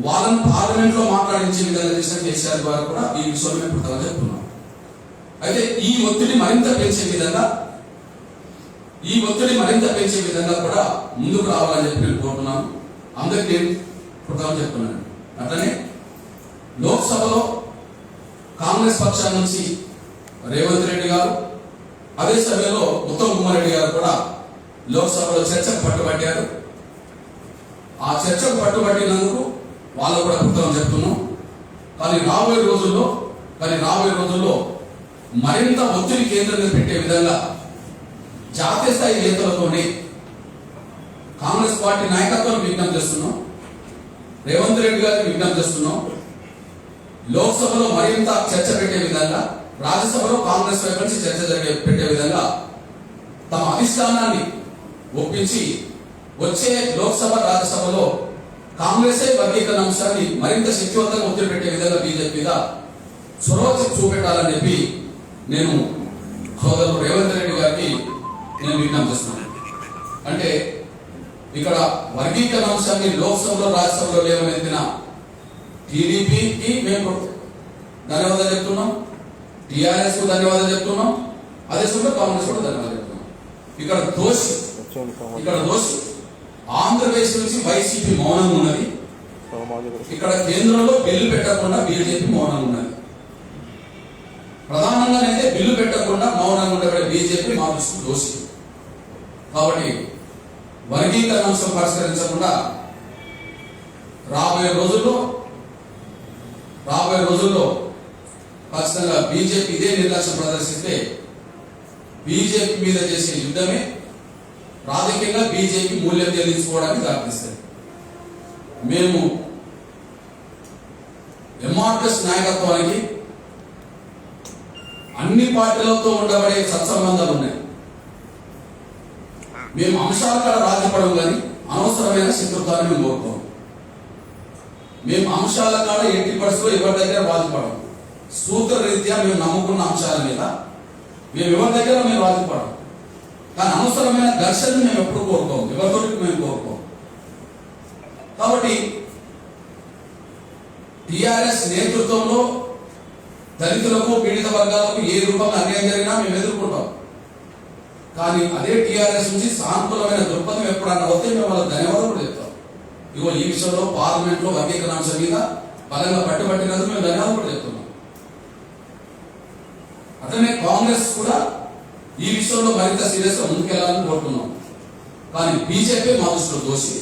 వాళ్ళని పార్లమెంట్ లో మాట్లాడించే విధంగా చేసిన కేసీఆర్ ద్వారా కూడా ఈ విషయంలో మేము ఇప్పుడు చెప్తున్నాం. అయితే ఈ ఒత్తిడి మరింత పెంచే విధంగా కూడా ముందుకు రావాలని చెప్పి నేను కోరుతున్నాను. అందరికీ నేను కృతజ్ఞతలు చెప్తున్నాను. అట్లనే లోక్సభలో కాంగ్రెస్ పక్షాల నుంచి రేవంత్ రెడ్డి గారు, అదే సమయంలో ఉత్తమ్ కుమార్ రెడ్డి గారు కూడా లోక్సభలో చర్చకు పట్టుబట్టారు. ఆ చర్చకు పట్టుబట్టినందుకు వాళ్ళు కూడా కృతజ్ఞతలు చెప్తున్నాం. కానీ రాబోయే రోజుల్లో మరింత ఒత్తిడి కేంద్రంగా పెట్టే విధంగా జాతీయ స్థాయి నేతలతోనే కాంగ్రెస్ పార్టీ నాయకత్వాన్ని విజ్ఞప్తి చేస్తున్నాం, రేవంత్ రెడ్డి గారికి విజ్ఞప్తి చేస్తున్నాం. లోక్సభలో మరింత చర్చ పెట్టే విధంగా, రాజ్యసభలో కాంగ్రెస్ వైపు నుంచి చర్చ పెట్టే విధంగా తమ అధిష్టానాన్ని ఒప్పించి వచ్చే లోక్సభ, రాజ్యసభలో కాంగ్రెసే వర్గీకరణ అంశాన్ని మరింత శక్తివంతంగా ఒత్తిడి పెట్టే విధంగా బీజేపీగా చొరవ చూపెట్టాలని చెప్పి నేను సోదరుడు రేవంత్ రెడ్డి గారికి నేను విజ్ఞప్తి చేస్తున్నాను. అంటే ఇక్కడ వర్గీకరణ అంశాన్ని లోక్సభలో, రాజ్యసభలో లేవనెత్తిన టీడీపీకి మేము ధన్యవాదాలు చెప్తున్నాం, టీఆర్ఎస్ కు ధన్యవాదాలు చెప్తున్నాం, అదే సమయంలో కాంగ్రెస్ కూడా ధన్యవాదాలు చెప్తున్నాం. ఇక్కడ దోషి ఆంధ్రప్రదేశ్ నుంచి వైసీపీ మౌనంగా ఉన్నది. ఇక్కడ కేంద్రంలో బిల్లు పెట్టకుండా బీజేపీ మౌనంగా ఉన్నది. ప్రధానంగానైతే బిల్లు పెట్టకుండా మౌనంగా ఉండబడే బీజేపీ మా దృష్టి దోషి. కాబట్టి వర్గీకరణ అంశం పరిష్కరించకుండా రాబోయే రోజుల్లో ఖచ్చితంగా బీజేపీ ఇదే నిర్లక్ష్యం ప్రదర్శిస్తే బీజేపీ మీద చేసే యుద్ధమే రాజకీయంగా బీజేపీ మూల్యం చెల్లించుకోవడానికి దారితీస్తుంది. మేము ఎంఆర్ఎస్ నాయకత్వానికి అన్ని పార్టీలతో ఉండబడే సత్సంబంధాలు ఉన్నాయి. మేము అంశాల కాడ రాజీపడం కానీ అనవసరమైన శత్రుత్వాన్ని మేము కోరుకోం. మేము అంశాల కాడ ఎట్టి పరిస్థితుల్లో ఎవరి దగ్గర రాజీపడం, సూత్ర రీత్యా మేము నమ్ముకున్న అంశాల మీద మేము ఎవరి దగ్గర మేము రాజీపడం. కానీ అనవసరమైన ఘర్షణను మేము ఎప్పుడు కోరుకోం, ఎవరితో మేము కోరుకోం. కాబట్టి టిఆర్ఎస్ నేతృత్వంలో దళితులకు, పీడిత వర్గాలకు ఏ రూపంగా అన్యాయం జరిగినా మేము ఎదుర్కొంటాం. కానీ అదే టిఆర్ఎస్ నుంచి సానుకూలమైన దృక్పథం ఎప్పుడన్నా వస్తే మేము వాళ్ళకి ధన్యవాదాలు కూడా చెప్తాం. ఇగో ఈ విషయంలో పార్లమెంట్ లో వర్గీకరణ అంశం మీద బలంగా పట్టుబట్టినందుకు మేము ధన్యవాదాలు కూడా చెప్తున్నాం. అట్లనే కాంగ్రెస్ కూడా ఈ విషయంలో మరింత సీరియస్ గా ముందుకెళ్లాలని కోరుతున్నాం. కానీ బీజేపీ మా దృష్టిలో దోషి.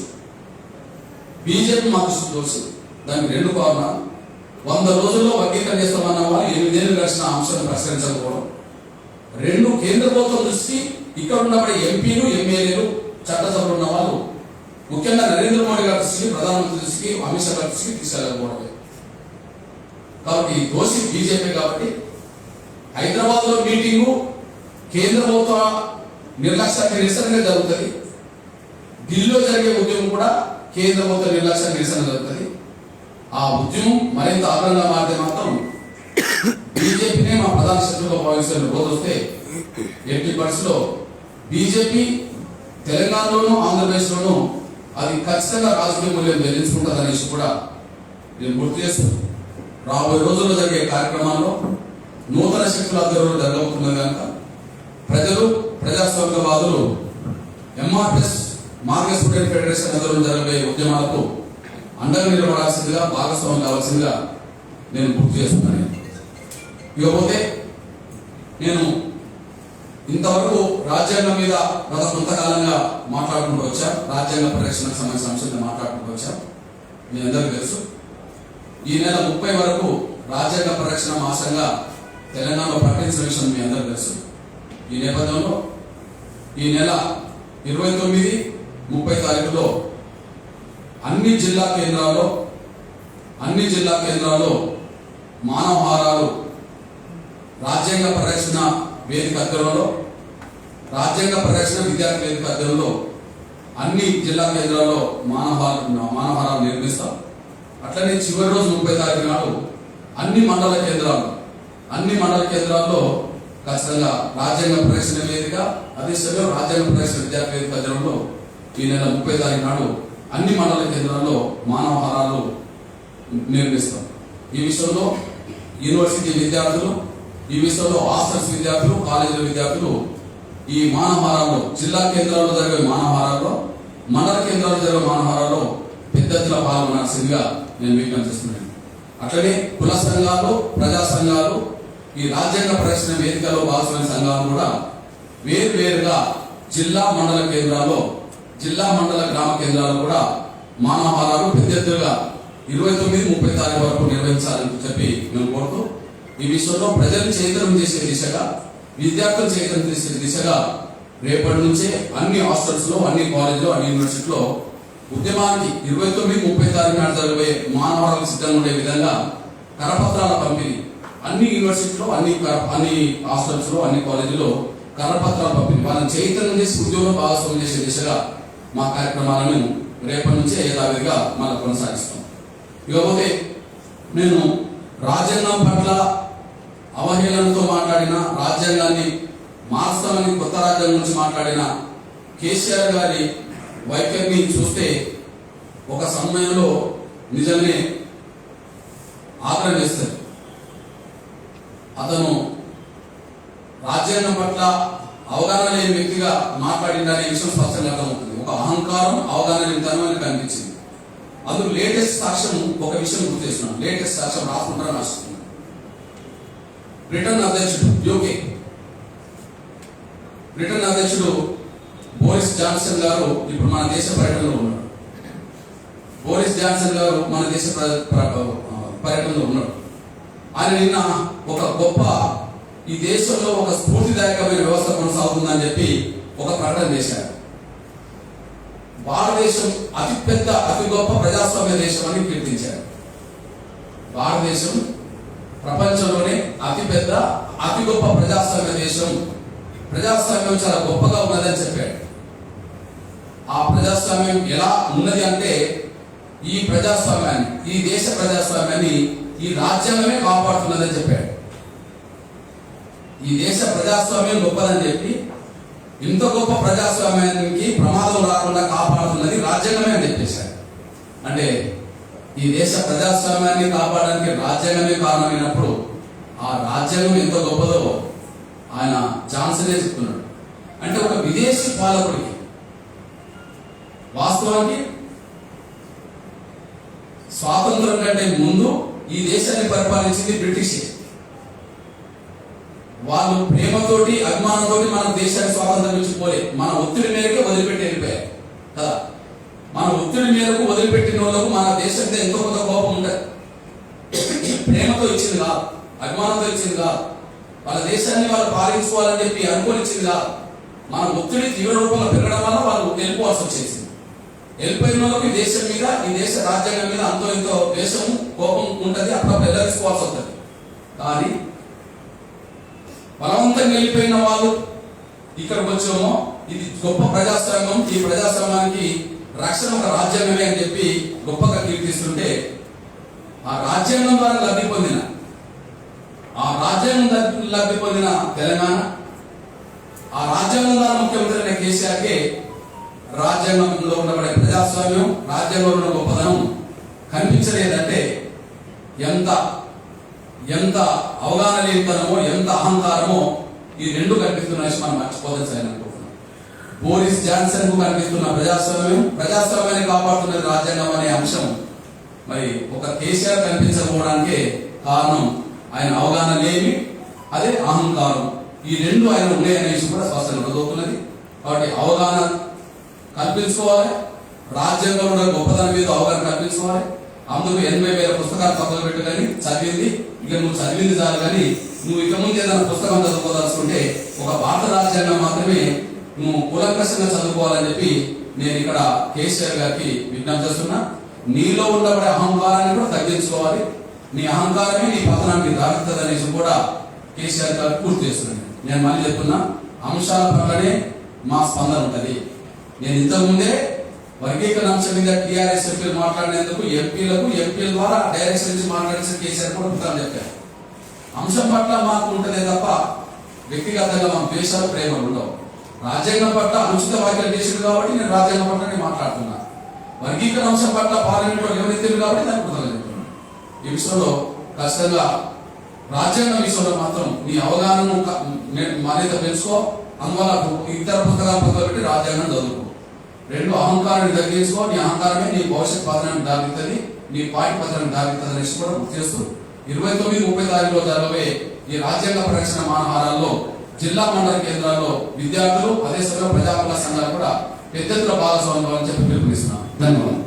దానికి రెండు కారణాలు. 100 రోజుల్లో వర్గీకరణ చేస్తామన్న వాళ్ళు 8 ఏళ్ళు గడిచిన అంశాన్ని పరిష్కరించకపోవడం. 2, కేంద్ర ప్రభుత్వం దృష్టి ఇక్కడ ఉన్నప్పుడు ఎంపీలు, ఎమ్మెల్యేలు, చట్టసభలు ఉన్న వాళ్ళు ముఖ్యంగా నరేంద్ర మోడీ గారి దృష్టికి, ప్రధానమంత్రి దృష్టికి, అమిత్ షా గారి దృష్టికి తీసుకెళ్ళకపోవడమే. కాబట్టి దోషి బీజేపీ. కాబట్టి హైదరాబాద్ లో మీటింగు కేంద్ర ప్రభుత్వ నిర్లక్ష్యానికి నిరసనగా జరుగుతుంది. ఢిల్లీలో జరిగే ఉద్యమం కూడా కేంద్ర ప్రభుత్వ నిర్లక్ష్యానికి నిరసన జరుగుతుంది. ఆ ఉద్యమం మరింత ఆగ్రహంగా మారితే మాత్రం బీజేపీనే మా ప్రధాన శత్రువుగా భావిస్తున్న రోజు వస్తే ఎట్టి పరిస్థితుల్లో బీజేపీ తెలంగాణలోనూ ఆంధ్రప్రదేశ్లోనూ అది ఖచ్చితంగా రాజకీయ మూల్యం చెల్లించుకుంటుంది అనేసి కూడా నేను గుర్తు చేస్తున్నాను. రాబోయే రోజుల్లో జరిగే కార్యక్రమాల్లో నూతన శక్తుల ఆధ్వర్యంలో జరగబోతున్నది కనుక ప్రజలు, ప్రజాస్వామ్యవాదులు ఎంఆర్ఎస్ మార్కెట్ స్టూడెంట్ ఫెడరేషన్ ఆధ్వర్యంలో జరగబోయే ఉద్యమాలకు అండగా నిలబడాల్సిందిగా, భాగస్వామ్యం కావాల్సిందిగా నేను గుర్తు చేస్తున్నాను. ఇకపోతే నేను ఇంతవరకు రాజ్యాంగం మీద గత కొంతకాలంగా మాట్లాడుకుంటూ వచ్చాం. రాజ్యాంగ పరిరక్షణకు సంబంధించిన అంశాలను మాట్లాడుకుంటూ వచ్చాం. మీ అందరికీ తెలుసు, ఈ నెల 30 వరకు రాజ్యాంగ పరిరక్షణ మాసంగా తెలంగాణలో ప్రకటించిన విషయం మీ అందరికీ తెలుసు. ఈ నేపథ్యంలో ఈ నెల 29, 30 తారీఖులో అన్ని జిల్లా కేంద్రాల్లో మానవహారాలు రాజ్యాంగ పరిరక్షణ వేదిక ఆధ్వర్యంలో, రాజ్యాంగ పరిరక్షణ విద్యార్థి వేదిక ఆధ్వర్యంలో అన్ని జిల్లా కేంద్రాల్లో మానవహారాలు నిర్మిస్తాం. అట్లనే చివరి రోజు 30 తారీఖు నాడు అన్ని మండల కేంద్రాల్లో ఖచ్చితంగా రాజ్యాంగ పరిరక్షణ వేదిక, అదే సమయంలో రాజ్యాంగ పరిరక్షణ విద్యార్థి వేదిక ఆధ్వర్యంలో ఈ నెల 30 తారీఖు నాడు అన్ని మండల కేంద్రాల్లో మానవహారాలు నిర్మిస్తాం. ఈ విషయంలో యూనివర్సిటీ విద్యార్థులు, ఈ విషయంలో హాస్టల్స్ విద్యార్థులు, కాలేజీల విద్యార్థులు ఈ మానవహారాల్లో, జిల్లా కేంద్రాల్లో జరిగే మానవహారాల్లో, మండల కేంద్రాల్లో జరిగే మానవహారాల్లో పెద్ద ఎత్తున పాల్గొనాల్సిందిగా నేను విజ్ఞప్తి చేస్తున్నాను. అట్లనే కుల సంఘాలు, ప్రజా సంఘాలు, ఈ రాజ్యాంగ పరిరక్షణ వేదికలో భాగస్వామ్య సంఘాలు కూడా వేరువేరుగా జిల్లా మండల గ్రామ కేంద్రాల్లో కూడా మానవహారాలు పెద్ద ఎత్తుగా 29, 30 తారీఖు వరకు నిర్వహించాలని చెప్పి మేము కోరుతూ, ఈ విషయంలో ప్రజలు చైతన్యం చేసే దిశగా, విద్యార్థులు చైతన్యం చేసే దిశగా రేపటి నుంచే అన్ని హాస్టల్స్ లో, అన్ని కాలేజీలో, అన్ని యూనివర్సిటీలో ఉద్యమానికి 29, 30 తారీఖు నాడు జరిగే మానవహారాలకు సిద్ధంగా ఉండే విధంగా కరపత్రాల పంపిణీ అన్ని యూనివర్సిటీలో, అన్ని హాస్టల్స్ లో, అన్ని కాలేజీలో కరపత్రాల పంపిణీ వాళ్ళని చైతన్యం చేసి ఉద్యోగం భాగస్వామ్యం చేసే దిశగా మా కార్యక్రమాలను రేపటి నుంచే యథావిధిగా మనం కొనసాగిస్తాం. ఇకపోతే నేను రాజ్యాంగం పట్ల అవహేళనతో మాట్లాడిన, రాజ్యాంగాన్ని మార్స్తామని కొత్త రాజ్యాంగం నుంచి మాట్లాడిన కేసీఆర్ గారి వైఖరిని చూస్తే ఒక సమయంలో నిజంగానే ఆగ్రహం వేస్తారు. అతను రాజ్యాంగం పట్ల అవగాహన లేని వ్యక్తిగా మాట్లాడిందనే విషయం స్పష్టంగా అర్థమవుతుంది. ఒక అహంకారం, అవగాహన లేనితనం అని కనిపించింది. అందుకు లేటెస్ట్ సాక్ష్యం ఒక విషయం గుర్తు చేస్తున్నాను. లేటెస్ట్ సాక్ష్యం రాసుకుంటారని ఆశిస్తున్నాను. బ్రిటన్ అధ్యక్షుడు బోరిస్ జాన్సన్ గారు ఇప్పుడు మన దేశ పర్యటనలో ఉన్నాడు. ఆయన నిన్న ఒక గొప్ప, ఈ దేశంలో ఒక స్ఫూర్తిదాయకమైన వ్యవస్థ కొనసాగుతుందని చెప్పి ఒక ప్రకటన చేశారు. భారతదేశం అతి గొప్ప ప్రజాస్వామ్య దేశం అని కీర్తించారు. భారతదేశం ప్రపంచంలోనే అతి గొప్ప ప్రజాస్వామ్య దేశం, ప్రజాస్వామ్యం చాలా గొప్పగా ఉన్నదని చెప్పాడు. ఆ ప్రజాస్వామ్యం ఎలా ఉన్నది అంటే ఈ దేశ ప్రజాస్వామ్యాన్ని ఈ రాజ్యాంగమే కాపాడుతున్నదని చెప్పాడు. ఈ దేశ ప్రజాస్వామ్యం గొప్పదని చెప్పి, ఇంత గొప్ప ప్రజాస్వామ్యానికి ప్రమాదం రాకుండా కాపాడుతున్నది రాజ్యాంగమే అని చెప్పేశాడు. అంటే ఈ దేశ ప్రజాస్వామ్యాన్ని కాపాడడానికి రాజ్యాంగమే కారణమైనప్పుడు ఆ రాజ్యాంగం ఎంత గొప్పదో ఆయన జాన్సనే చెప్తున్నాడు. అంటే ఒక విదేశీ పాలకుడికి వాస్తవానికి స్వాతంత్రం కంటే ముందు ఈ దేశాన్ని పరిపాలించింది బ్రిటిషే. వాళ్ళు ప్రేమతోటి, అభిమానంతో మన దేశాన్ని స్వాతంత్రం నుంచి పోలే, మన ఒత్తిడి మేరకే వదిలిపెట్టి వెళ్ళిపోయారు కదా. మన ఒత్తిడి మేరకు వదిలిపెట్టిన వాళ్ళకు మన దేశం ఎంతో కొంత కోపం ఉండదు. ప్రేమతో ఇచ్చింది కాదు, అభిమానంతో ఇచ్చింది కాదు, వాళ్ళ దేశాన్ని వాళ్ళు పాలించుకోవాలని చెప్పి అనుకోని ఇచ్చింది కాదు. మన ఒత్తిడి తీవ్ర రూపంలో పెరగడం వల్ల వాళ్ళు వెళ్ళిపోవాల్సి వచ్చేసింది. వెళ్ళిపోయిన వాళ్ళకి దేశం మీద, ఈ దేశ రాజ్యాంగం మీద అంతో ఎంతో దేశం కోపం ఉంటుంది, అప్పుడప్పుడు ఎల్లరించుకోవాల్సి వస్తుంది. కానీ బలవంతంగా వెళ్ళిపోయిన వాళ్ళు ఇక్కడికి వచ్చామో ఇది గొప్ప ప్రజాస్వామ్యం, ఈ ప్రజాస్వామ్యానికి రక్షణ ఒక రాజ్యాంగమే అని చెప్పి గొప్పగా కీర్తిస్తుంటే, ఆ రాజ్యాంగం ద్వారా లబ్ధి పొందిన తెలంగాణ, ఆ రాజ్యాంగం ద్వారా ముఖ్యమంత్రి అయిన కేసీఆర్కే రాజ్యాంగంలో ఉండబడే ప్రజాస్వామ్యం, రాజ్యాంగంలో ఉన్న గొప్పదనం కనిపించలేదంటే ఎంత ఎంత అవగాహన లేనితనమో, ఎంత అహంకారమో ఈ రెండు కనిపిస్తున్నాయి. మనం మర్చిపోదని అనుకుంటున్నాం. బోరిస్ జాన్సన్ కు కనిపిస్తున్న ప్రజాస్వామ్యాన్ని కాపాడుతున్నది రాజ్యాంగం అనే అంశం మరి ఒక కేసీఆర్ కనిపించకపోవడానికే కారణం ఆయన అవగాహన లేని, అదే అహంకారం. ఈ రెండు ఆయన ఉన్నాయనే విషయం కూడా స్పష్టంగా అర్థమవుతున్నది. కాబట్టి అవగాహన కల్పించుకోవాలి, రాజ్యాంగంలో గొప్పదనం మీద అవగాహన కల్పించుకోవాలి. అందుకు 80,000 పుస్తకాలు పక్కన పెట్టు కానీ చదివింది ఇక నువ్వు చదివింది చాలు, కానీ నువ్వు ఇక ముందు ఏదైనా పుస్తకం చదువుకోదలుచుకుంటే ఒక భారత రాజ్యాంగం మాత్రమే నువ్వు కూలంకషంగా చదువుకోవాలని చెప్పి నేను ఇక్కడ కేసీఆర్ గారికి విజ్ఞప్తి చేస్తున్నా. నీలో ఉండబడే అహంకారాన్ని కూడా తగ్గించుకోవాలి. నీ అహంకారమే నీ పతనానికి దారిస్తుంది అనేసి కూడా కేసీఆర్ గారు పూర్తి చేస్తున్నాను. నేను మళ్ళీ చెప్తున్నా, అంశాల పట్లనే మా స్పందన ఉంటుంది. నేను ఇంతకుముందే వర్గీకరణ అంశం మీద టీఆర్ఎస్ ఎంపీలు మాట్లాడినందుకు ఎంపీల ద్వారా డైరెక్షన్ నుంచి మాట్లాడిన కేసీఆర్ కూడా ఉంటారని చెప్పారు. అంశం పట్ల మాకు ఉంటుందే తప్ప వ్యక్తిగతంగా మా ద్వేషాలు, ప్రేమలు ఉండవు. రాజ్యాంగం పట్ల అనుచిత వ్యాఖ్యలు చేసింది కాబట్టి నేను రాజ్యాంగం పట్ల నేను మాట్లాడుతున్నా. వర్గీకరణ అంశం పట్ల పార్లమెంట్ లో ఎవరైతే కాబట్టి దాన్ని కృతజ్ఞతలు చెప్తున్నాను. ఈ విషయంలో ఖచ్చితంగా రాజ్యాంగం విషయంలో మాత్రం నీ అవగాహనను మరింత పెంచుకో. అందువల్ల ఇతర పుస్తకాల పక్కన పెట్టి రాజ్యాంగం చదువుకో. రెండు, అహంకారాన్ని తగ్గించుకో. నీ అహంకారమే నీ భవిష్యత్ పత్రానికి దారిస్తుంది, నీ పార్టీ పత్రానికి దారిస్తుంది అనేసి కూడా గుర్తు చేస్తూ 29-30 తారీఖులో జరగబోయే ఈ రాజ్యాంగ పరిరక్షణ మానహారాల్లో జిల్లా మండల కేంద్రాల్లో విద్యార్థులు, అదే సమయంలో ప్రజాపాలన సంఘాలు కూడా పెద్ద ఎత్తున భాగస్వామ్యం చెప్పి పిలుపునిస్తున్నాను. ధన్యవాదాలు.